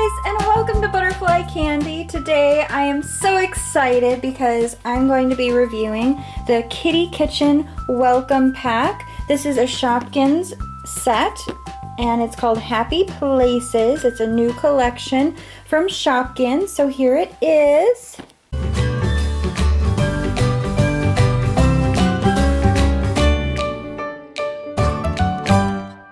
guys, and welcome to Butterfly Candy. Today I am so excited because I'm going to be reviewing the Kitty Kitchen Welcome Pack. This is a Shopkins set and it's called Happy Places. It's a new collection from Shopkins, so here it is.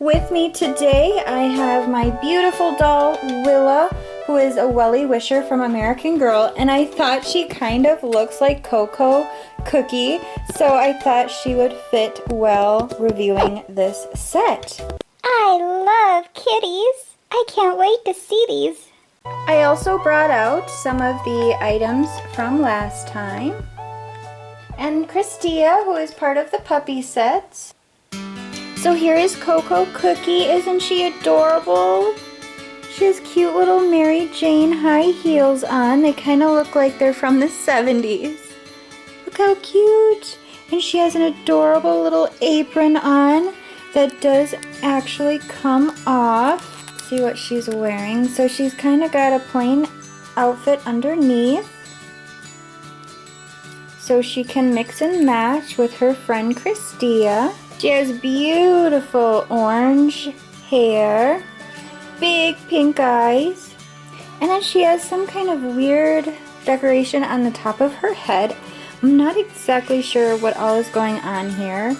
With me today, I have my beautiful doll, Willa, who is a Welly Wisher from American Girl, and I thought she kind of looks like Coco Cookie, so I thought she would fit well reviewing this set. I love kitties. I can't wait to see these. I also brought out some of the items from last time. And Christia, who is part of the puppy set. So here is Coco Cookie. Isn't she adorable? She has cute little Mary Jane high heels on. They kind of look like they're from the 70s. Look how cute. And she has an adorable little apron on that does actually come off. Let's see what she's wearing. So she's kind of got a plain outfit underneath, so she can mix and match with her friend Christia. She has beautiful orange hair, big pink eyes, and then she has some kind of weird decoration on the top of her head. I'm not exactly sure what all is going on here.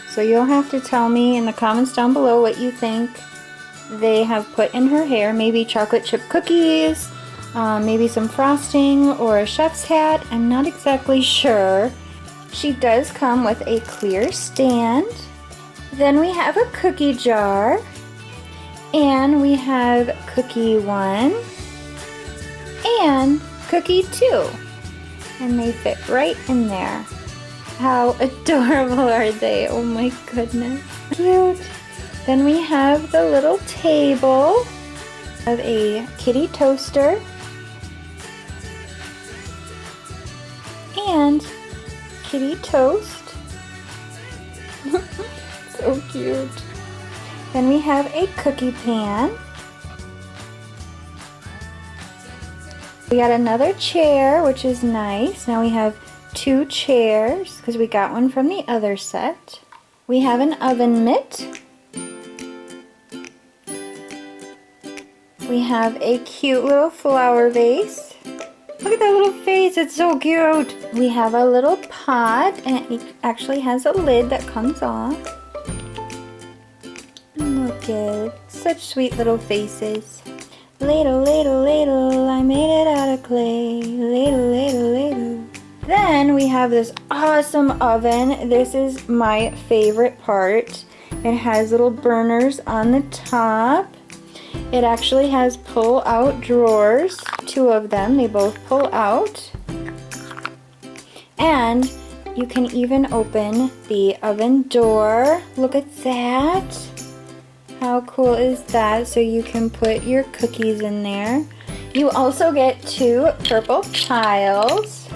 So you'll have to tell me in the comments down below what you think they have put in her hair. Maybe chocolate chip cookies, maybe some frosting, or a chef's hat. I'm not exactly sure. She does come with a clear stand. Then we have a cookie jar. And we have cookie 1 and cookie 2. And they fit right in there. How adorable are they? Oh my goodness. Cute. Then we have the little table of a kitty toaster. And kitty toast. So cute. Then we have a cookie pan. We got another chair, which is nice. Now we have 2 chairs because we got one from the other set. We have an oven mitt. We have a cute little flower vase. Look at that little face, it's so cute. We have a little pot, and it actually has a lid that comes off. Look at such sweet little faces. Ladle, ladle, ladle, I made it out of clay. Ladle, ladle, ladle. Then we have this awesome oven. This is my favorite part. It has little burners on the top. It actually has pull-out drawers, 2 of them. They both pull out. And you can even open the oven door. Look at that. How cool is that? So you can put your cookies in there. You also get 2 purple tiles.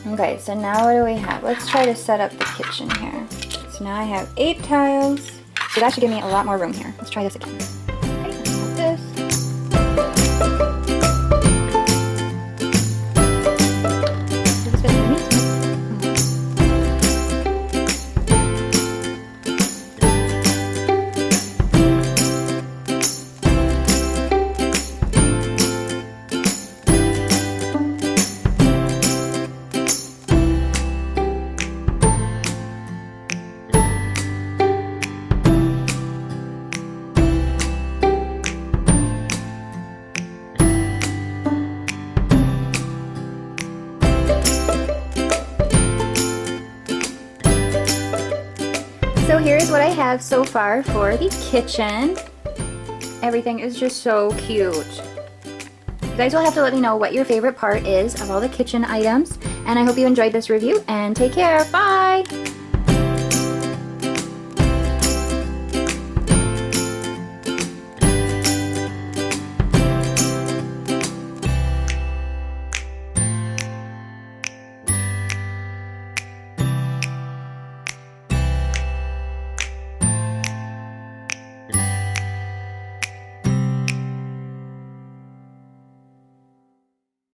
Okay, so now what do we have? Let's try to set up the kitchen here. So now I have 8 tiles. So that should give me a lot more room here. Let's try this again. Okay, let's put this. So here's what I have so far for the kitchen. Everything is just so cute. You guys will have to let me know what your favorite part is of all the kitchen items. And I hope you enjoyed this review, and take care. Bye!